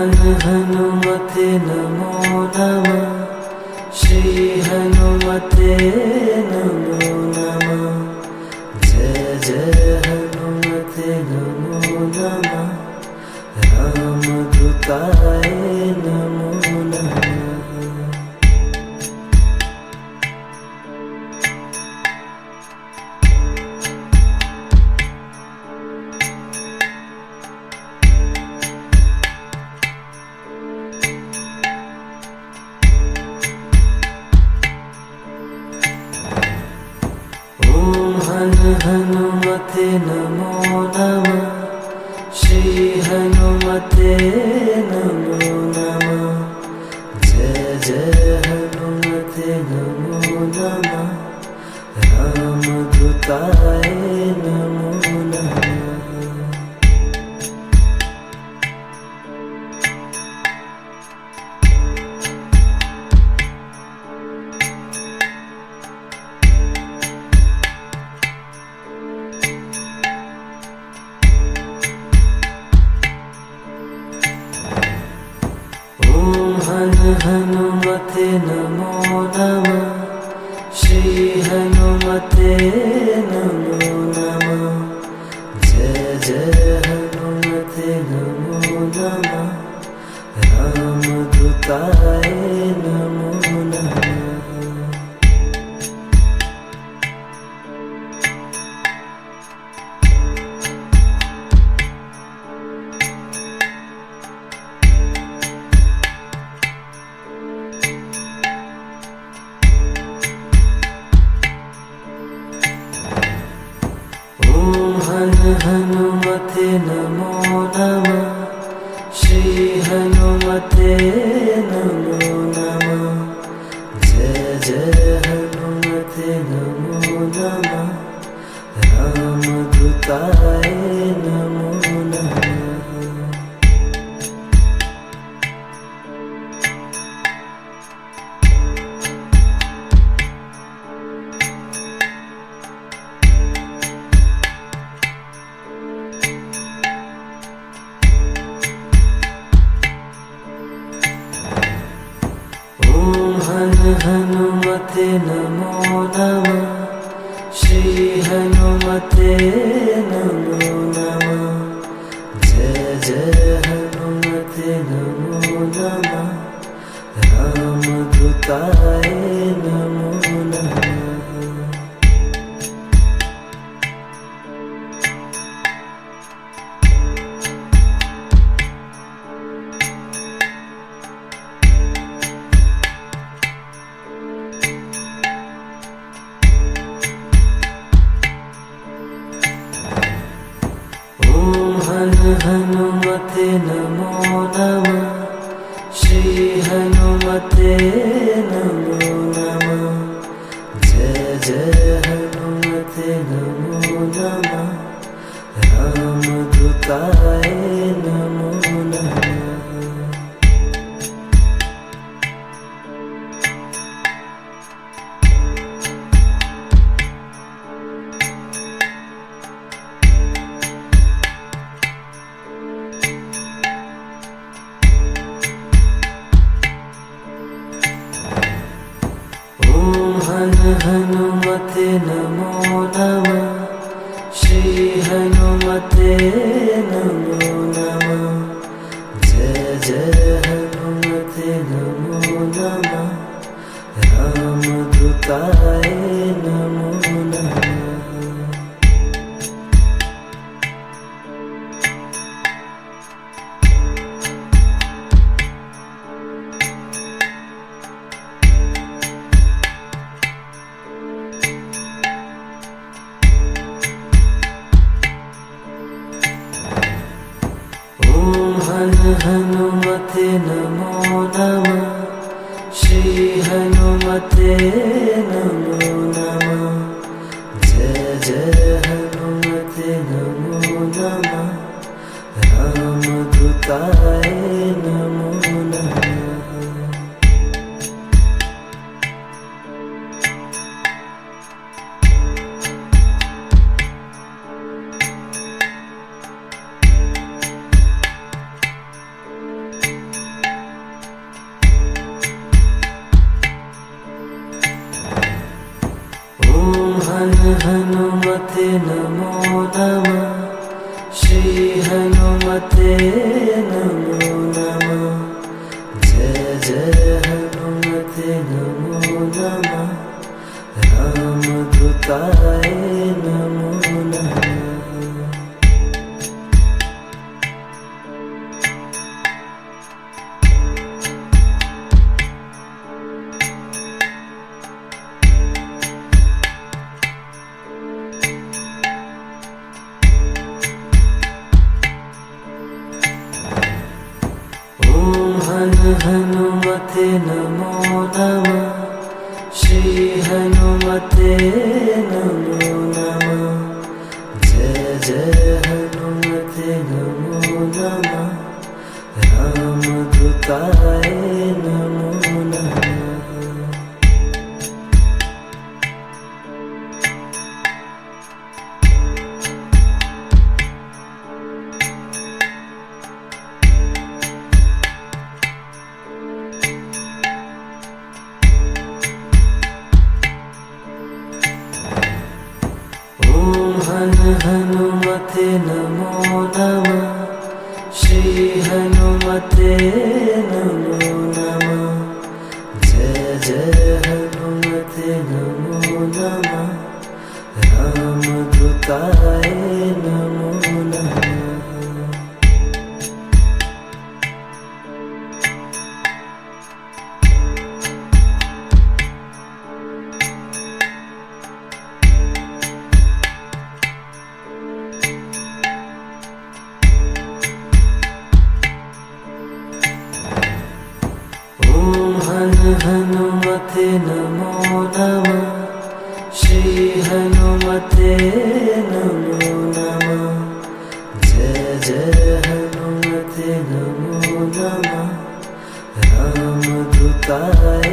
हनुमते नमो नमः। श्री हनुमते नमो नमः। जय जय हनुमते नमो नमः। रामदूताय नमो नमः। हनुमते नमो नमः। श्री हनुमते नमो नमः। जय जय हनुमते नमो नमः। रामदूताय नमो नमः। हनुमते नमो नमः। श्री हनुमते नमो नमः। जय जय हनुमते नमो नमः। रामदूताय नमो नमः। हनुमते नमो नमः। श्री हनुमते नमो नमः। जय जय हनुमते नमो नमः। रामदूताय नमो नमः। हनुमते नमो नमः। श्री हनुमते नमो नमः। जय जय हनुमते नमो नमः। रामदूताय नमो नमः। हनुमते नमो नमः। श्री हनुमते नमो नमः। जय जय हनुमते नमो नमः। रामदूताय नमो नमः। हनुमते नमो नमः। श्री हनुमते नमो नमः। जय जय हनुमते नमो नमः। रामदूताय नमो नमः। हनुमते नमो नमः। श्री हनुमते नमो नमः। जय जय हनुमते नमो नमः। रामदूताय नमो नमः। हनुमते नमो नमः। जय जय हनुमते नमो नमः। रामदूताय नमो नमः। हनुमते नमो नमः। श्री हनुमते नमो नमः। जय जय हनुमते नमो नमः। रामदूताय नमो नमः। हनुमते नमो नमः। श्री हनुमते नमो नमः। जय जय हनुमते नमो नमः। रामदूताय नमो नमः। हनुमते नमो नमः। श्री हनुमते नमो नमः। जय जय हनुमते नमो नमः। रामदूताय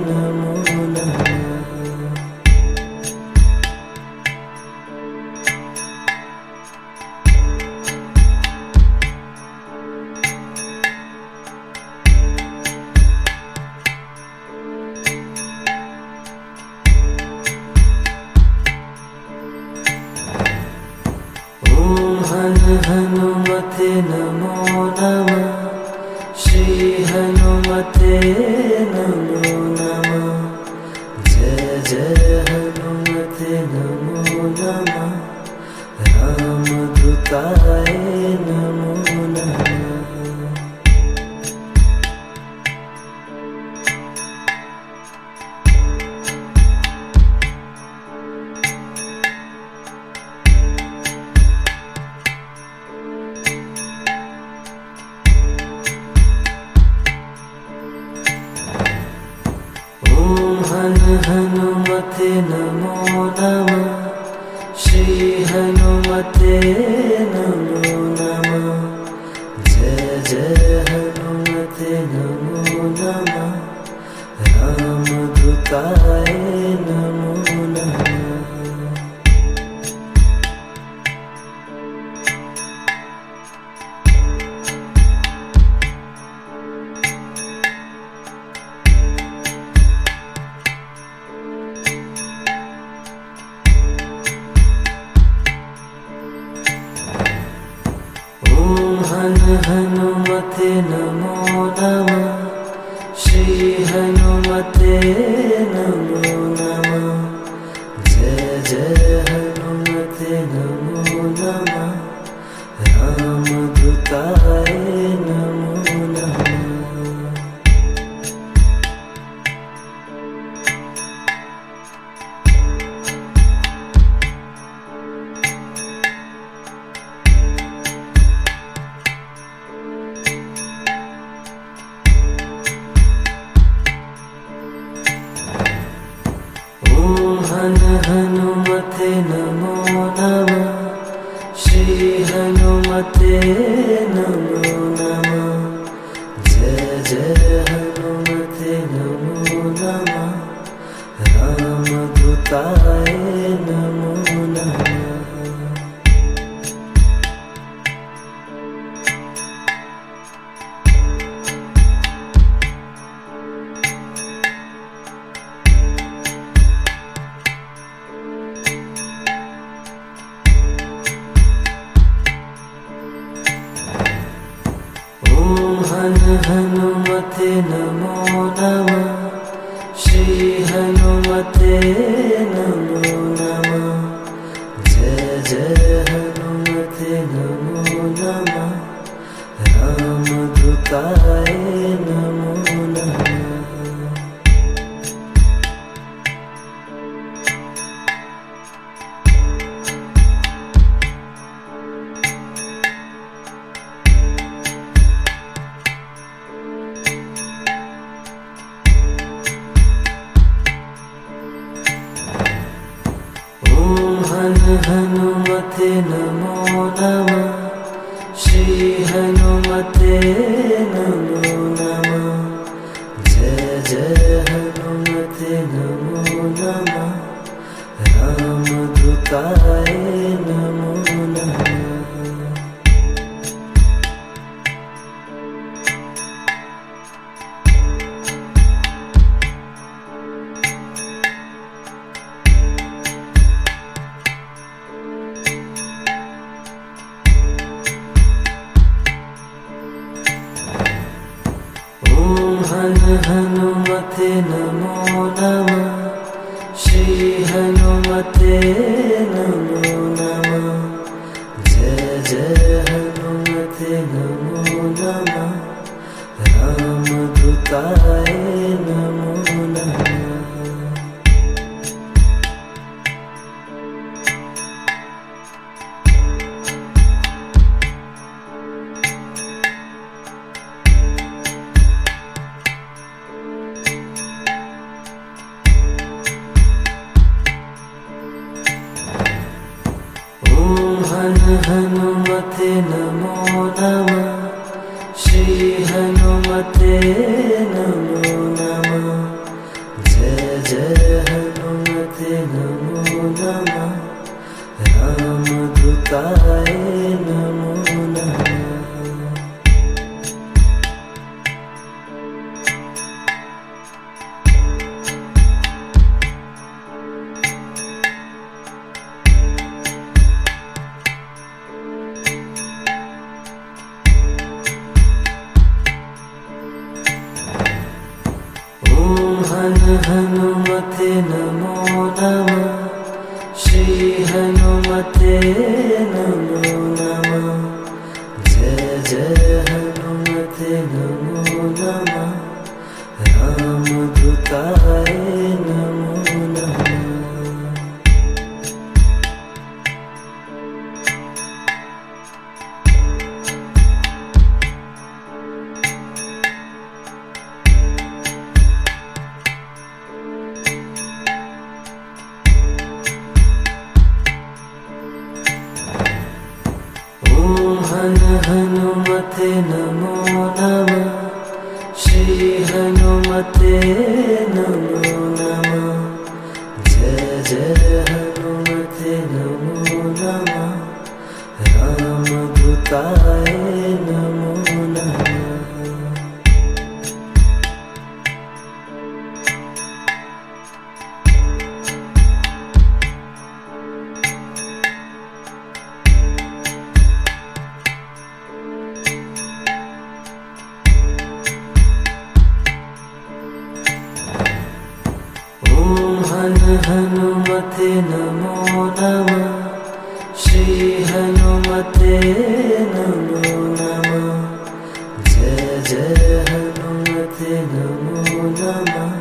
नमो नमः। हनुमते नमो नमः। श्री हनुमते नमो नमः। जय जय हनुमते नमो नमः। रामदूताय नमो नमः। हनुमते नमो नमः। श्री हनुमते नमो नमः। जय जय हनुमते नमो नमः। रामदूताय नमो नमः। हनुमते नमो नमः। श्री हनुमते नमो नमः। जय जय हनुमते नमो नमः। रामदूताय नमो नमः। हनुमते नमो नमः। श्री हनुमते नमो नमः। जय जय हनुमते नमो नमः। रामदूताय नमो नमः। हनुमते नमो नमः। श्री हनुमते नमो नमः। जय जय हनुमते नमो नमः। रामदूताय नमो नमः। हनुमते नमो नमः। श्री हनुमते नमो नमः। जय जय हनुमते नमो नमः। रामदूताय नमो नमः। हनुमते नमो नमः। श्री हनुमते नमो नमः। जय जय हनुमते नमो नमः। रामदूताय नमो नमः। हनुमते नमो नमः। श्री हनुमते नमो नमः। जय जय हनुमते नमो नमः। रामदूताय नमो नमः। हनुमते नमो नमः। श्री हनुमते नमो नमः। जय जय हनुमते नमो नमः। रामदूताय नमो नमः। हनुमते नमो नमः। श्री हनुमते नमो नमः। जय जय हनुमते नमो नमः। रामदूताय नमो नमः। हनुमते नमो नमः। श्री हनुमते नमो नमः। जय जय हनुमते नमो नमः।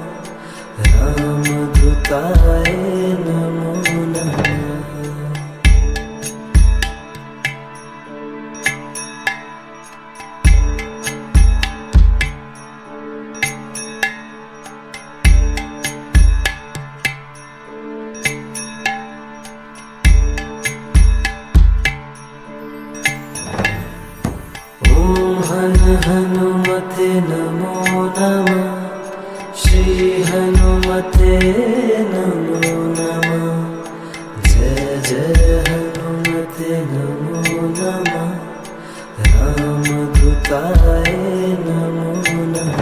रामदूताय नमो नमः। हनुमते नमो नमः। श्री हनुमते नमो नमः। जय जय हनुमते नमो नमः। रामदूताय नमो नमः।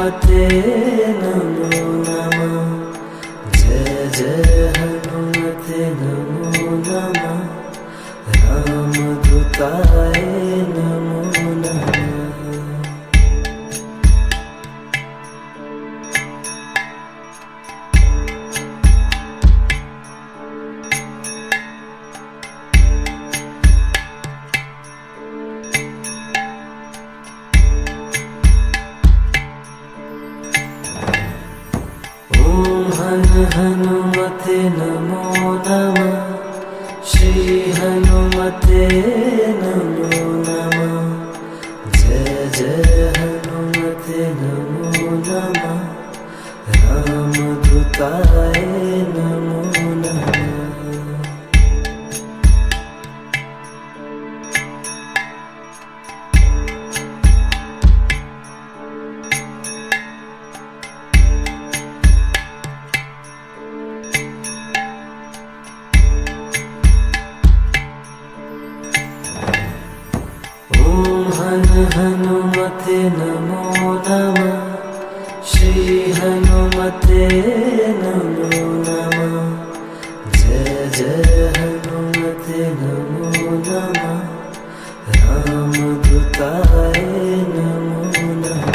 हनुमते नमो नमः। जय जय हनुमते नमो नमः। रामदूताय नमो नमः। हनुमते नमो नमः। श्री हनुमते नमो नमः। जय जय हनुमते नमो नमः। रामदूताय नमो नमः। हनुमते नमो नमः। श्री हनुमते नमो नमः। जय जय हनुमते नमो नमः। रामदूताय नमो नमः।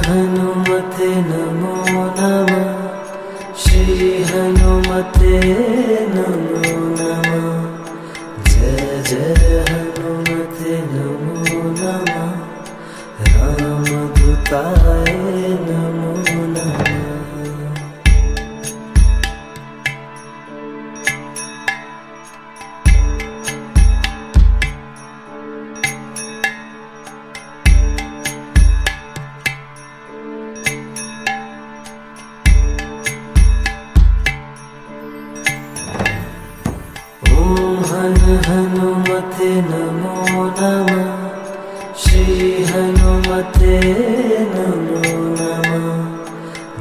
हनुमते नमो नमः। श्री हनुमते नमो नमः। जय जय हनुमते नमो नमः। रामदूताय नमो नमः। हनुमते नमो नमः। श्री हनुमते नमो नमः।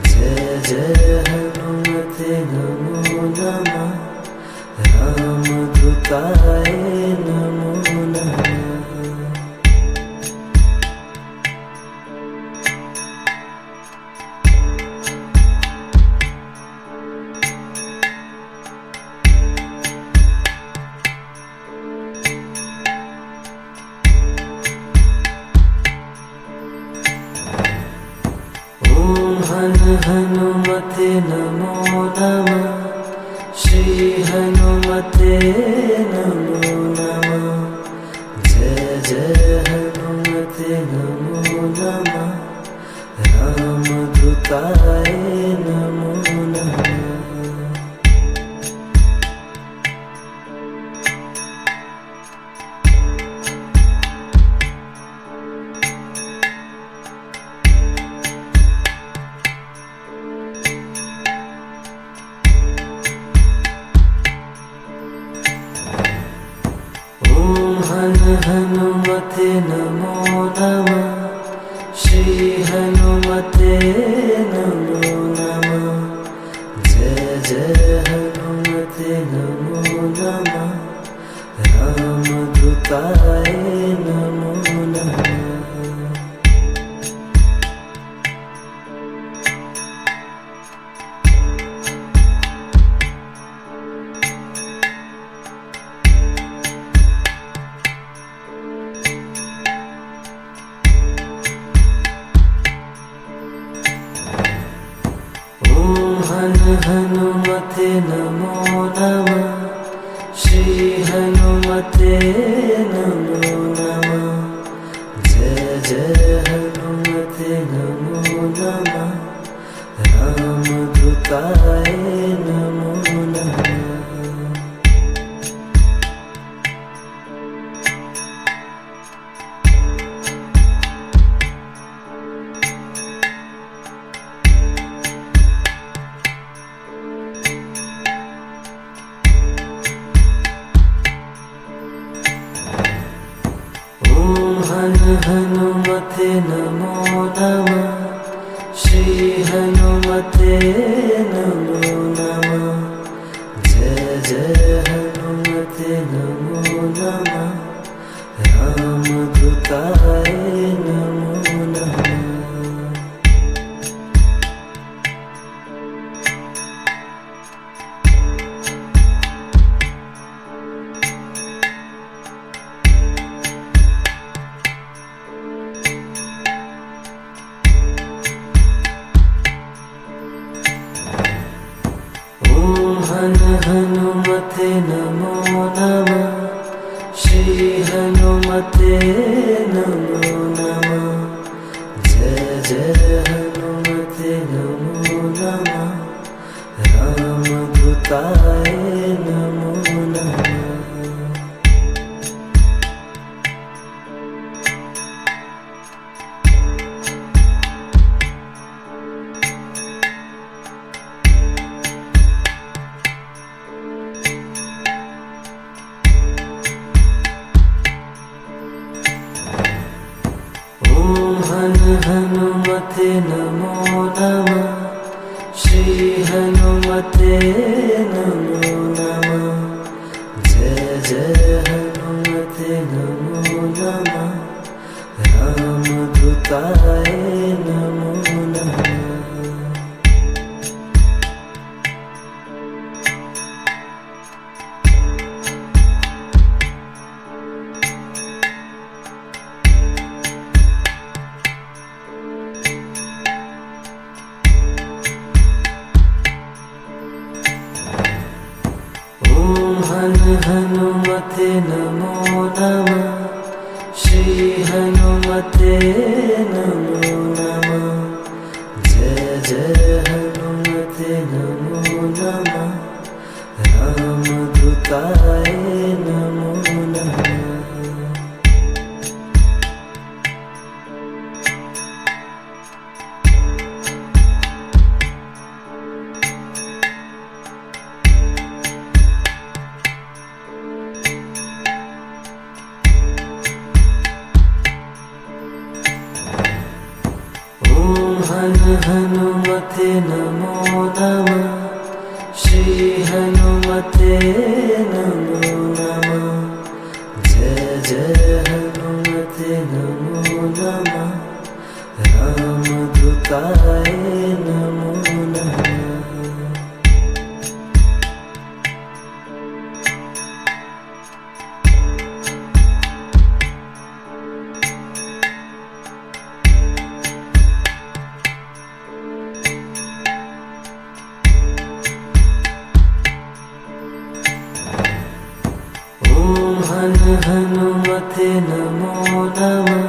जय जय हनुमते नमो नमः। रामदूताय नमो नमः। हनुमते नमो नमः। श्री हनुमते नमो नमः। जय जय हनुमते नमो नमः। रामदूताय नमो नमः। हनुमते नमो नमः। श्री हनुमते नमो नमः। जय जय हनुमते नमो नमः। रामदूताय नमो नमः। हनुमते नमो नमः। श्री हनुमते नमो नमः। जय जय हनुमते नमो नमः। रामदूताय नमो नमः। हनुमते नमो नमः। श्री हनुमते नमो नमः। जय जय हनुमते नमो नमः। रामदूताय नमो नमः। हनुमते नमो नमः। श्री हनुमते नमो नमः। जय जय हनुमते नमो नमः। रामदूताय नमो नमः। हनुमते नमो नमः। श्री हनुमते नमो नमः। जय जय हनुमते नमो नमः। रामदूताय नमो नमः। हनुमते नमो नमः। श्री हनुमते नमो नमः। जय जय हनुमते नमो नमः। रामदूताय नमो नमः। हनुमते नमो नमः। श्री हनुमते नमो नमः। जय जय हनुमते नमो नमः। रामदूताय नमो नमः। हनुमते नमो नमः।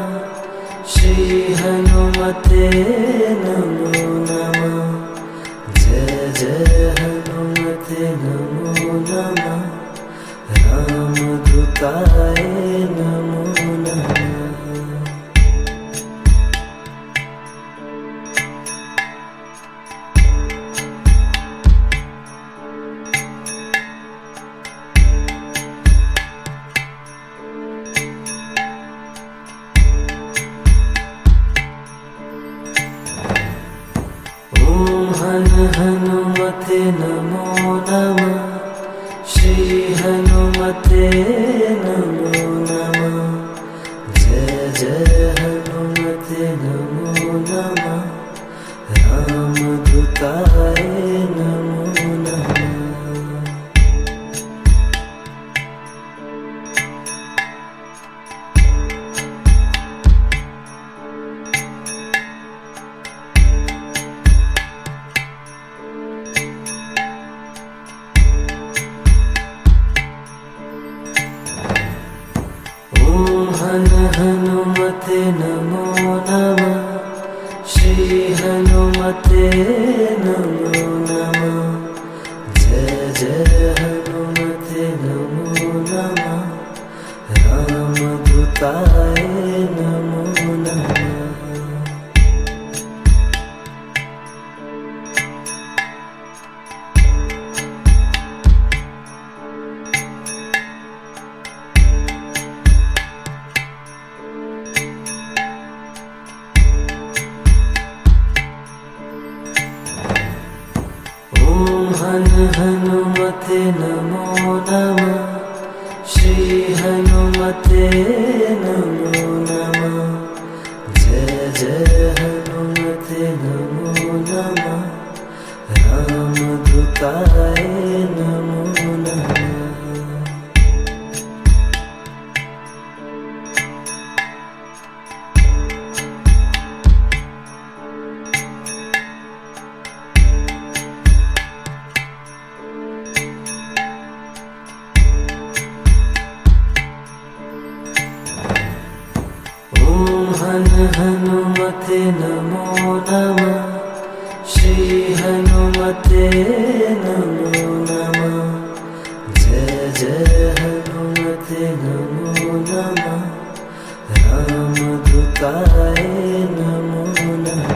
श्री हनुमते नमो नमः। जय जय हनुमते नमो नमः। रामदूताय नमो नमः। हनुमते नमो नमः। श्री हनुमते नमो नमः। जय जय हनुमते नमो नमः। रामदूताय नमो नमः। हनुमते नमो नमः। श्री हनुमते नमो नमः। जय जय हनुमते नमो नमः। रामदूताय नमो नमः। श्री हनुमते नमो नमः। जय जय हनुमते नमो नमः। रामदूताय नमो नमः। हनुमते नमो नमः। श्री हनुमते नमो नमः। जय जय हनुमते नमो नमः। रामदूताय नमो नमः।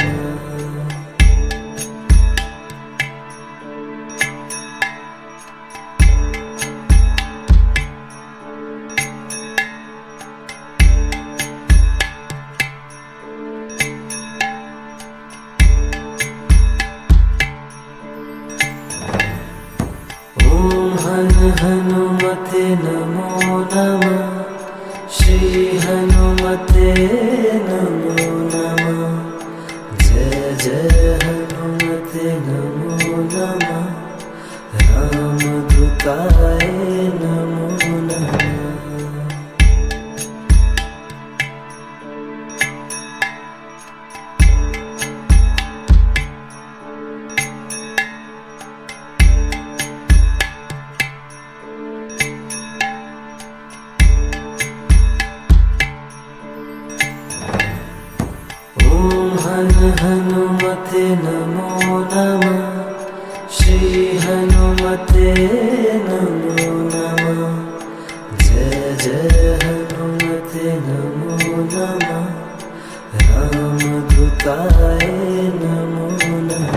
हनुमते नमो नमः। श्री हनुमते नमो नमः। जय जय हनुमते नमो नमः। रामदूताय नमो नमः। हनुमते नमो नमः। श्री हनुमते नमो नमः। जय जय हनुमते नमो नमः। रामदूताय नमो नमः।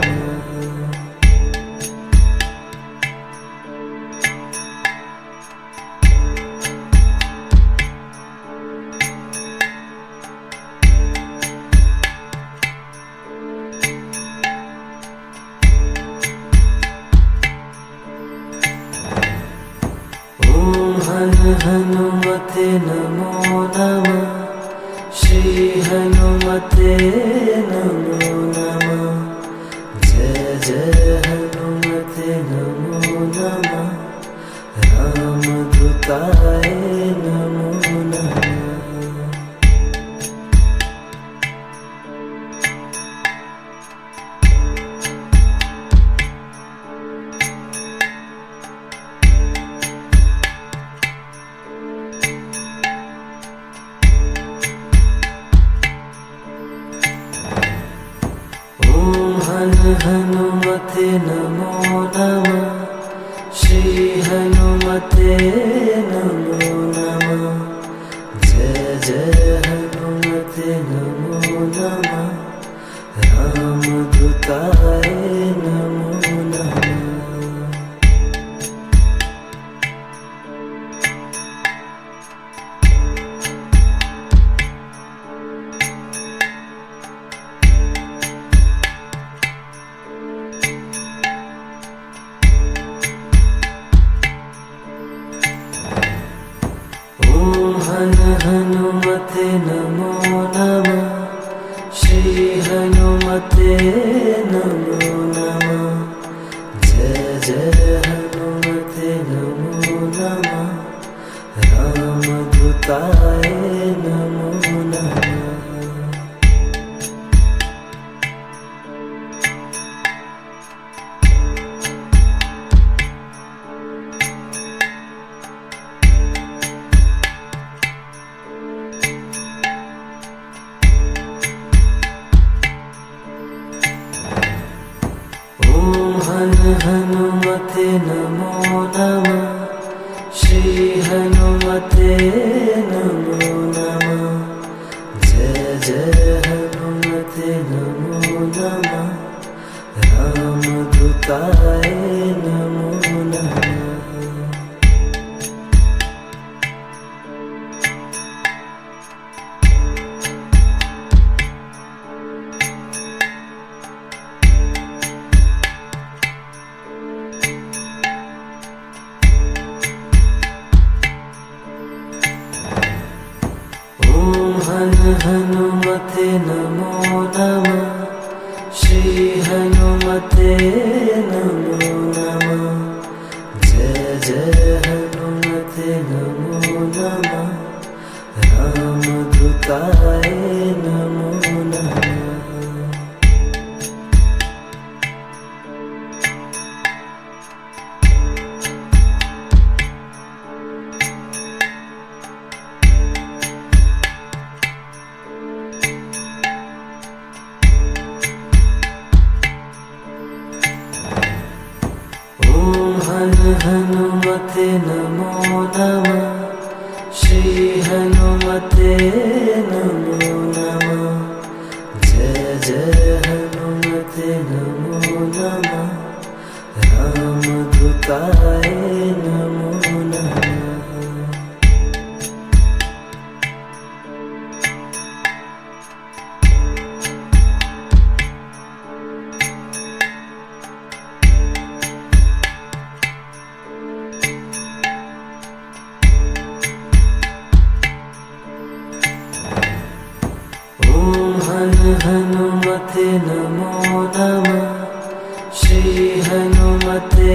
हनुमते नमो नमः। श्री हनुमते नमो नमः। जय जय हनुमते नमो नमः। रामदूताय नमो नमः। हनुमते नमो नमः। श्री हनुमते नमो नमः। जय जय हनुमते नमो नमः। रामदूताय नमो नमः। हनुमते नमो नमः। श्री हनुमते नमो नमः। जय जय हनुमते नमो नमः। रामदूताय नमो नमः। हनुमते नमो नमः। श्री हनुमते नमो नमः। जय जय हनुमते नमो नमः। रामदूताय नमो नमः। ॐ हन हनुमते नमो नमः। श्री हनुमते नमो नमः। जय जय हनुमते नमो नमः। रामदूताय नमो नमः। हनुमते नमो नमः। श्री हनुमते नमो नमः। जय जय हनुमते नमो नमः। रामदूताय नमो नमः। हनुमते नमो नमः। श्री हनुमते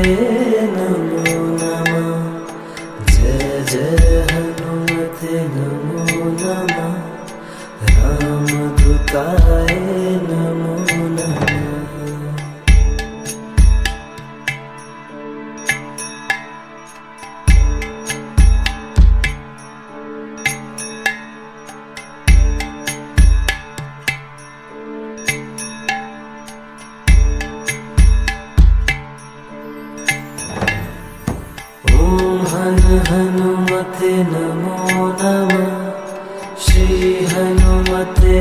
नमो नमः। जय जय हनुमते नमो नमः। रामदूताय नमो नमः। हनुमते नमो नमः। श्री हनुमते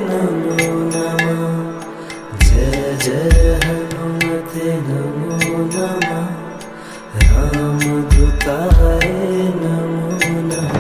नमो नमः। जय जय हनुमते नमो नमः। रामदूताय नमो नमः।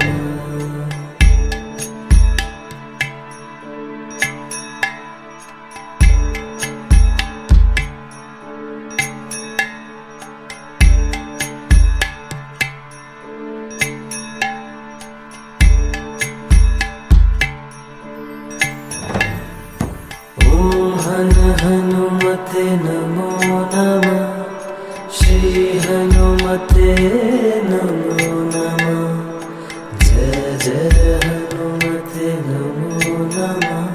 हनुमते नमो नमः। श्री हनुमते नमो नमः। जय जय हनुमते नमो नमः।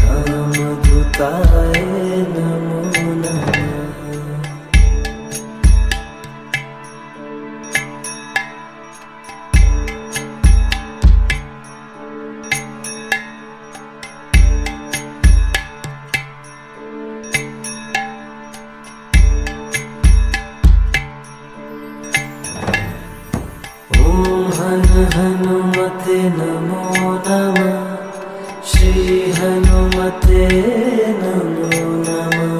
रामदूताय नमो नमः। हनुमते नमो नमः। श्री हनुमते नमो नमः। जय जय हनुमते नमो नमः। रामदूताय नमो नमः। हनुमते नमो नमः। श्री हनुमते नमो नमः।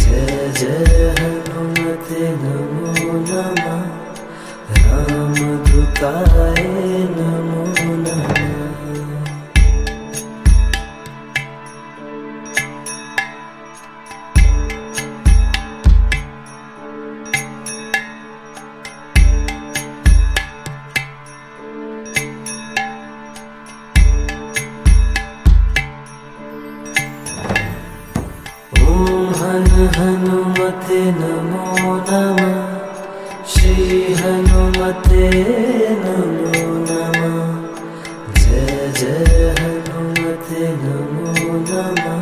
जय जय हनुमते नमो नमः। रामदूताय नमो नमः। हनुमते नमो नमः। श्री हनुमते नमो नमः। जय जय हनुमते नमो नमः।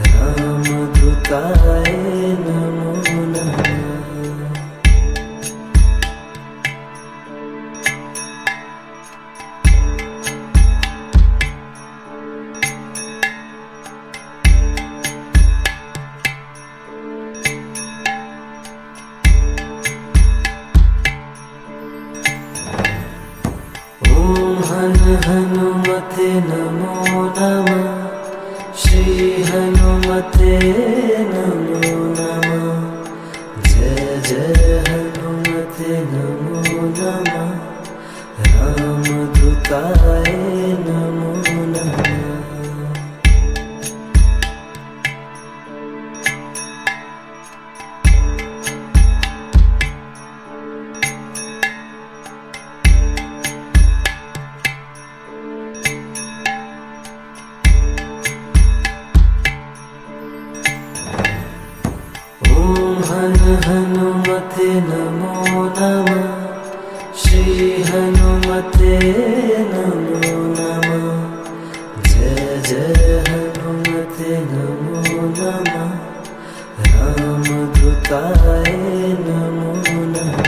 रामदूताय नमो नमः। हनुमते नमो नमः। श्री हनुमते नमो नमः। जय जय हनुमते नमो नमः। रामदूताय नमो नमः। हनुमते नमो नमः। श्री हनुमते नमो नमः। जय जय हनुमते नमो नमः। रामदूताय नमो नमः। हनुमते नमो नमः। जय जय हनुमते नमो नमः। रामदूताय नमो नमः।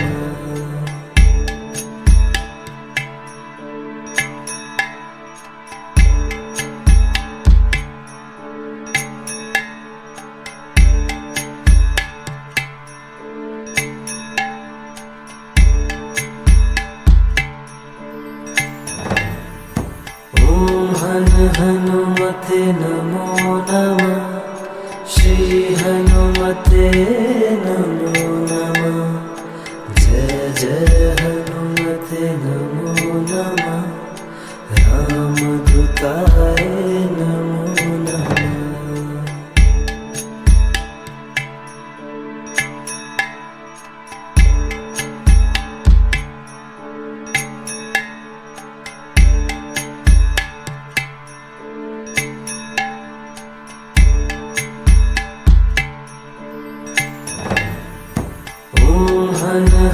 हनुमते नमो नमः। श्री हनुमते नमो नमः। जय जय हनुमते नमो नमः। रामदूताय नमो नमः।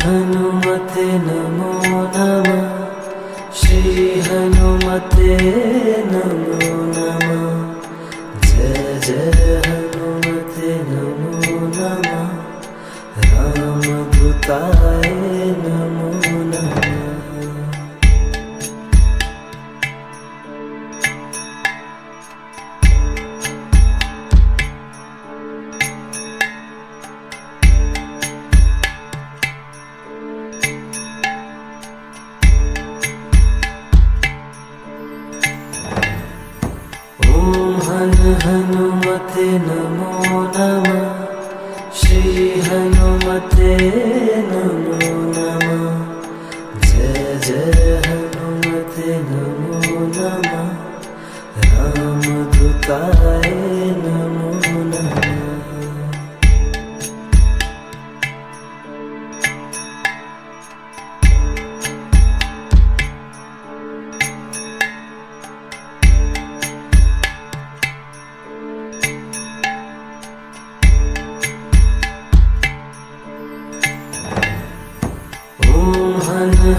हनुमते नमो नमः। श्री हनुमते नमो नमः। जय जय हनुमते नमो नमः। रामदूताय नमो नमः। हनुमते नमो नमः। श्री हनुमते नमो नमः। जय जय हनुमते नमो नमः। रामदूताय नमो नमः।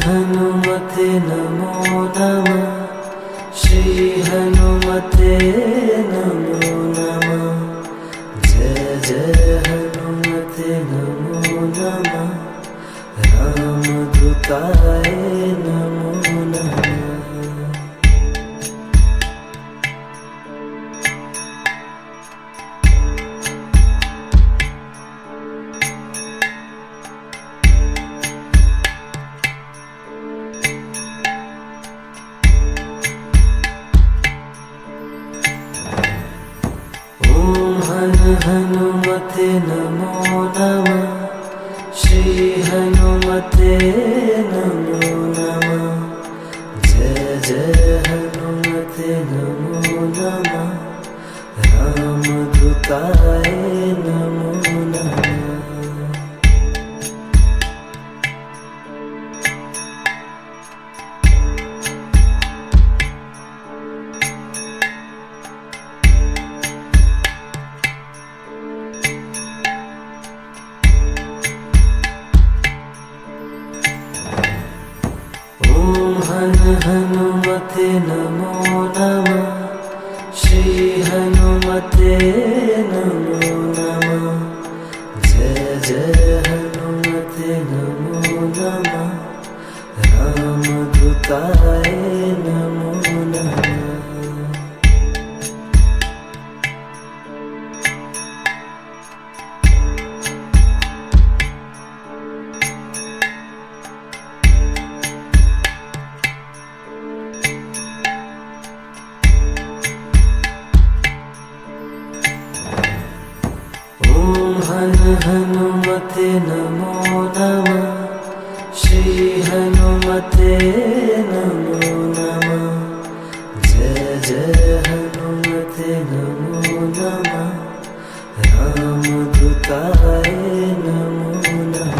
हनुमते नमो नमः। श्री हनुमते नमो नमः। जय जय हनुमते नमो नमः। रामदूताय नमो नमः। हनुमते नमो नमः। श्री हनुमते नमो नमः। जय जय हनुमते नमो नमः। रामदूताय नमो नमः। हनुमते नमो नमः। श्री हनुमते नमो नमः। जय जय हनुमते नमो नमः। रामदूताय नमो नमः। हनुमते नमो नमः। श्री हनुमते नमो नमः। जय जय हनुमते नमो नमः। रामदूताय नमो नमः।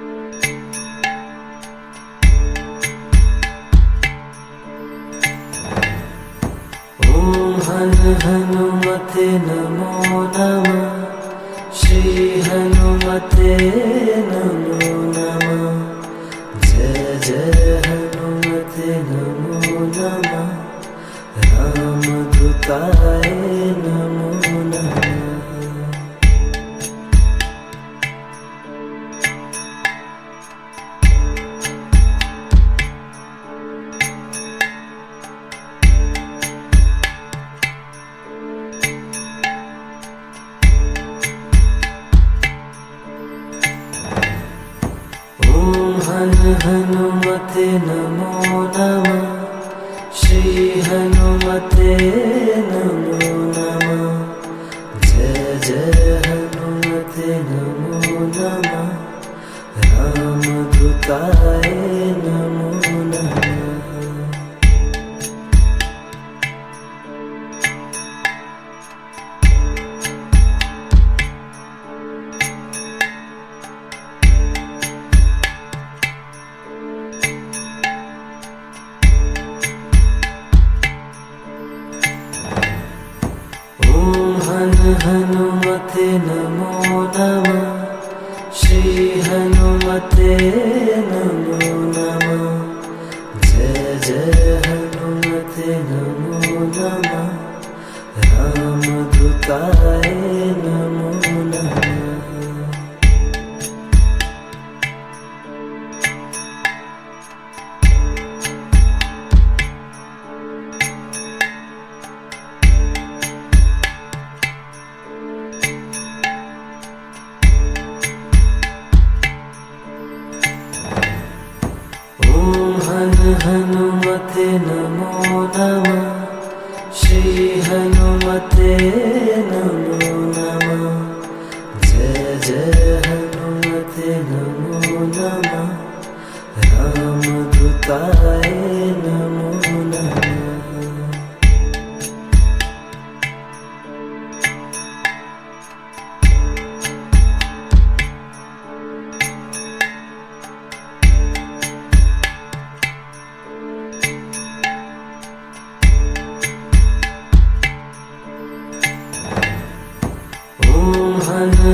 ॐ हन हनुमते नमो नमः। श्री हनुमते नमो नमः। जय जय हनुमते नमो नमः। रामदूताय नमो नमः। नमो नमः श्री हनुमते नमो नमः जय जय हनुमते नमो नमः रामदूताय नमो नमः। हनुमते नमो नमः श्री हनुमते नमो नमः जय जय हनुमते नमो नमः रामदूताय नमो नमः। हनुमते नमो नमः श्री हनुमते नमो नमः जय जय हनुमते नमो नमः रामदूताय नमो नमः।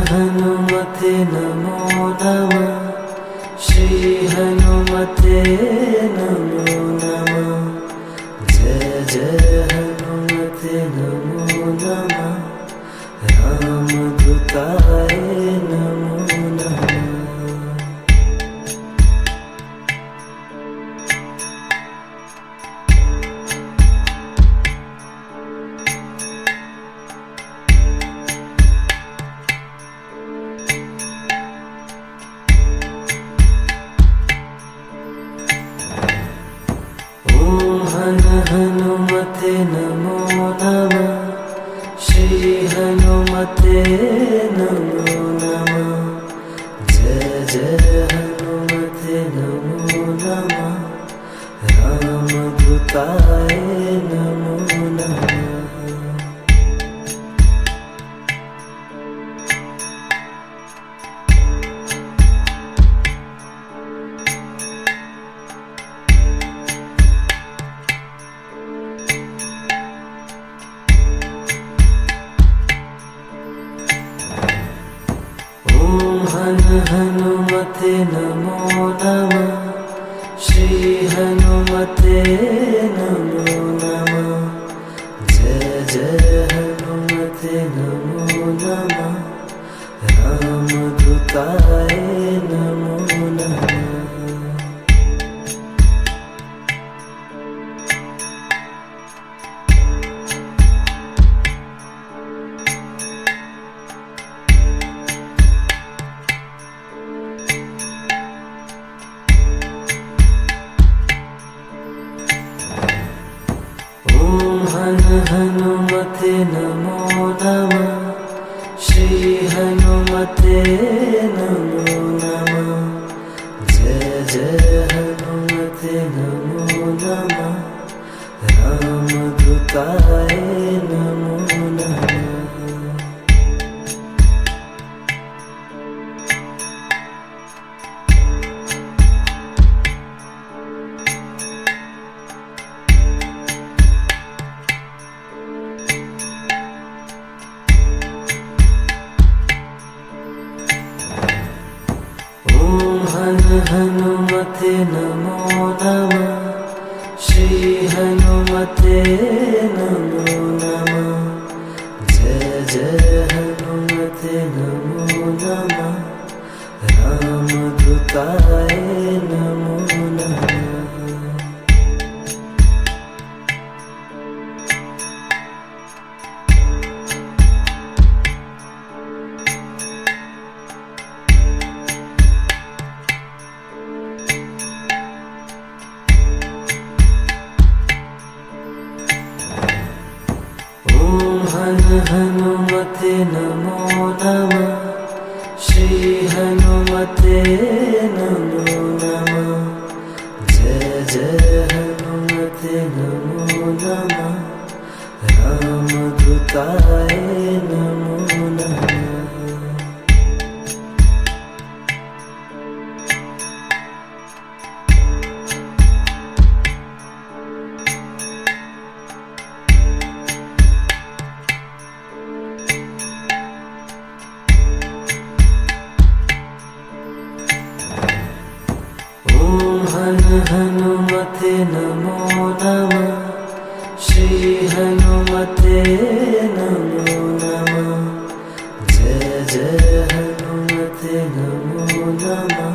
हनुमते नमो नमः श्री हनुमते नमो नमः जय जय हनुमते नमो नमः रामदूताय नमो नमः। हनुमते नमो नमः श्री हनुमते नमो नमः जय जय हनुमते नमो नमः रामदूताय नमो नमः। हनुमते नमो नमः श्री हनुमते नमो नमः जय जय हनुमते नमो नमः रामदूताय नमो नमः। हनुमते नमो नमः श्री हनुमते नमो नमः जय जय हनुमते नमो नमः रामदूताय नमो नमः। हनुमते नमो नमः श्री हनुमते नमो नमः जय जय हनुमते नमो नमः रामदूताय नमो नमः। ॐ हन हनुमते नमो नमः। श्री हनुमते नमो नमः। जय जय हनुमते नमो नमः। रामदूताय नमो नमः। हन हनुमते नमो नमः। श्री हनुमते नमो नमः। जय जय हनुमते नमो नमः।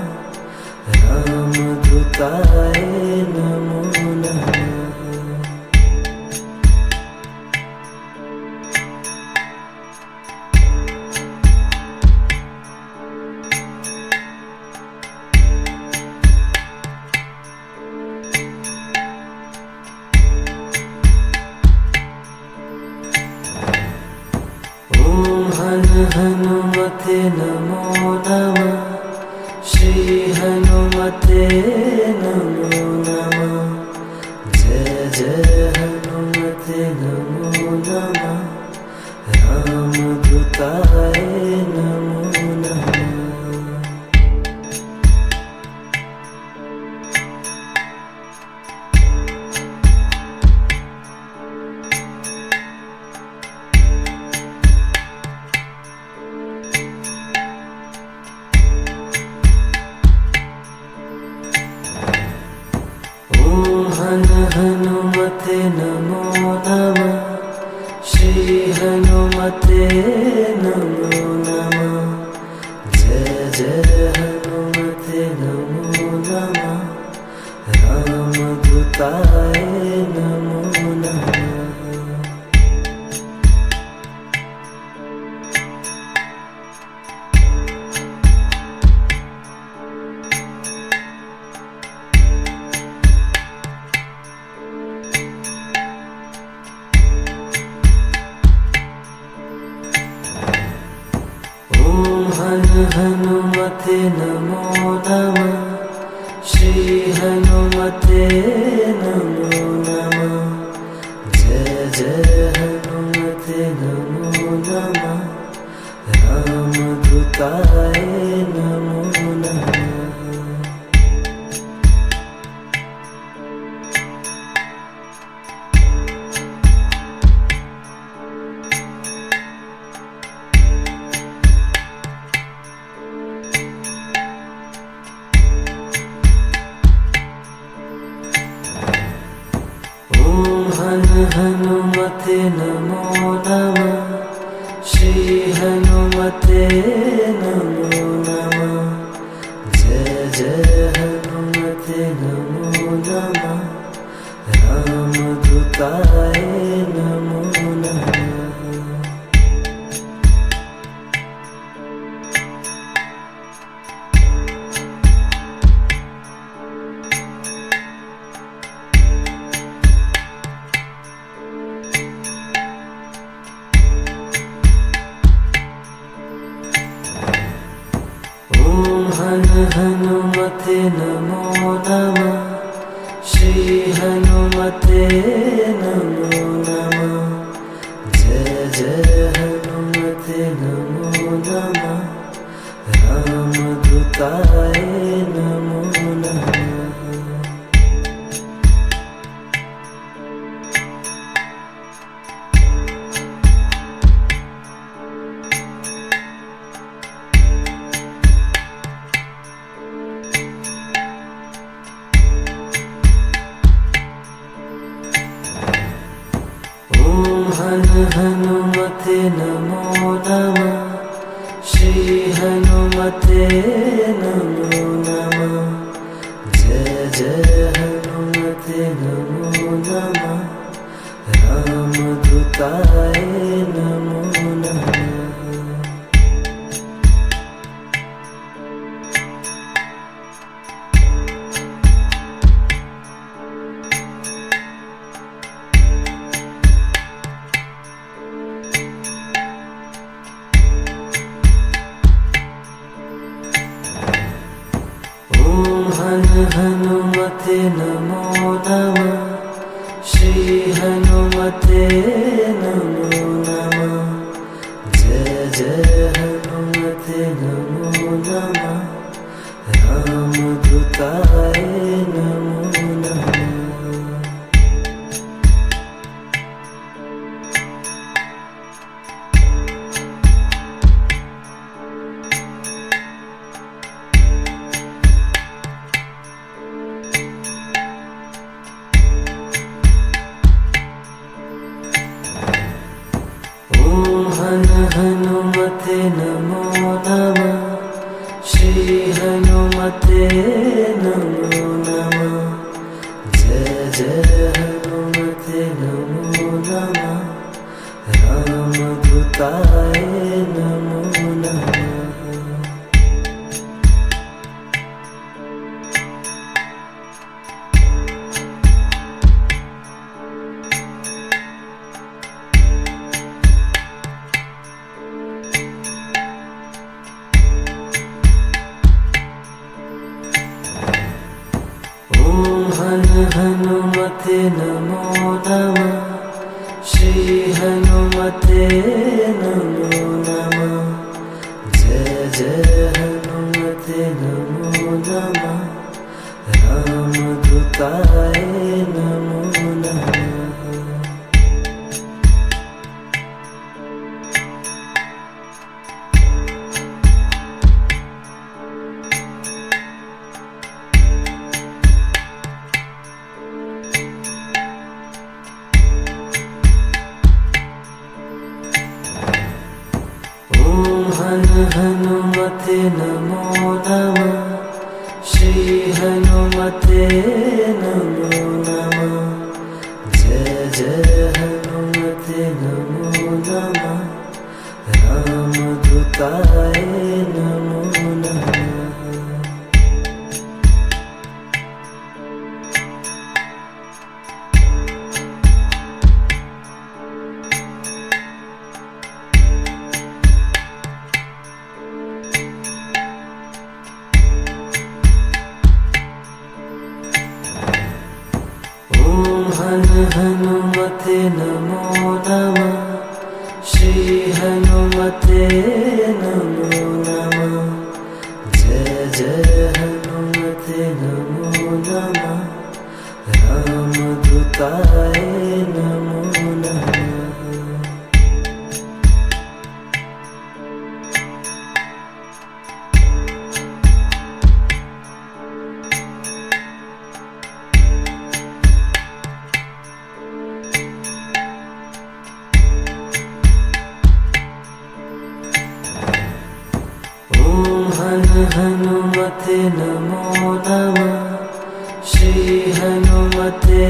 रामदूताय नमो नमः। हन हनुमते नमो नमः। श्री हनुमते नमो नमः। जय जय हनुमते नमो नमः। रामदूताय नमो नमः। हन हनुमते नमो नमः। श्री हनुमते नमो नमः। जय जय हनुमते नमो नमः। रामदूताय नमो नमः। हन हनुमते नमो नमः। श्री हनुमते नमो नमः। जय जय हनुमते नमो नमः। रामदूताय नमो नमः। हन हनुमते नमो नमः। श्री हनुमते नमो नमः। जय जय हनुमते नमो नमः। रामदूताय नमो नमः। हन हनुमते नमो नमः। श्री हनुमते नमो नमः। जय जय हनुमते नमो नमः। रामदूताय नमो नमः। हन हनुमते नमो नमः। श्री हनुमते नमो नमः। जय जय हनुमते नमो नमः। रामदूताय नमो नमः। नमो नमः श्री हनुमते नमो नमः जय जय हनुमते नमो नमः रामदूताय नमो नमः। हनुमते नमो नमः श्री हनुमते नमो नमः जय जय हनुमते नमो नमः रामदूताय नमो नमः। हनुमते नमो नमः श्री हनुमते नमो नमः जय जय हनुमते नमो नमः रामदूताय नमो नमः। हनुमते नमो नमः श्री हनुमते नमो नमः जय जय हनुमते नमो नमः रामदूताय नमो नमः। हनुमते नमो नमः श्री हनुमते नमो नमः जय जय हनुमते नमो नमः रामदूताय नमो नमः। हनुमते नमो नमः श्री हनुमते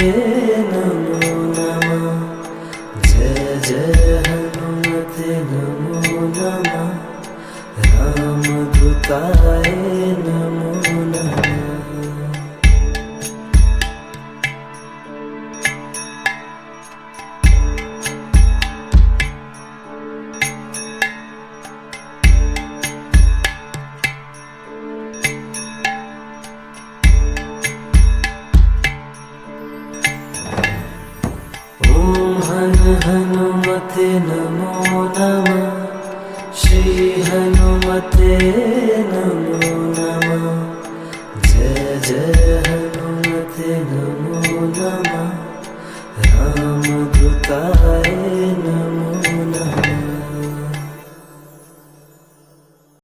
नमो नमः जय जय हनुमते नमो नमः रामदूताय नमो नमः। हनुमते नमो नमः श्री हनुमते नमो नमः जय जय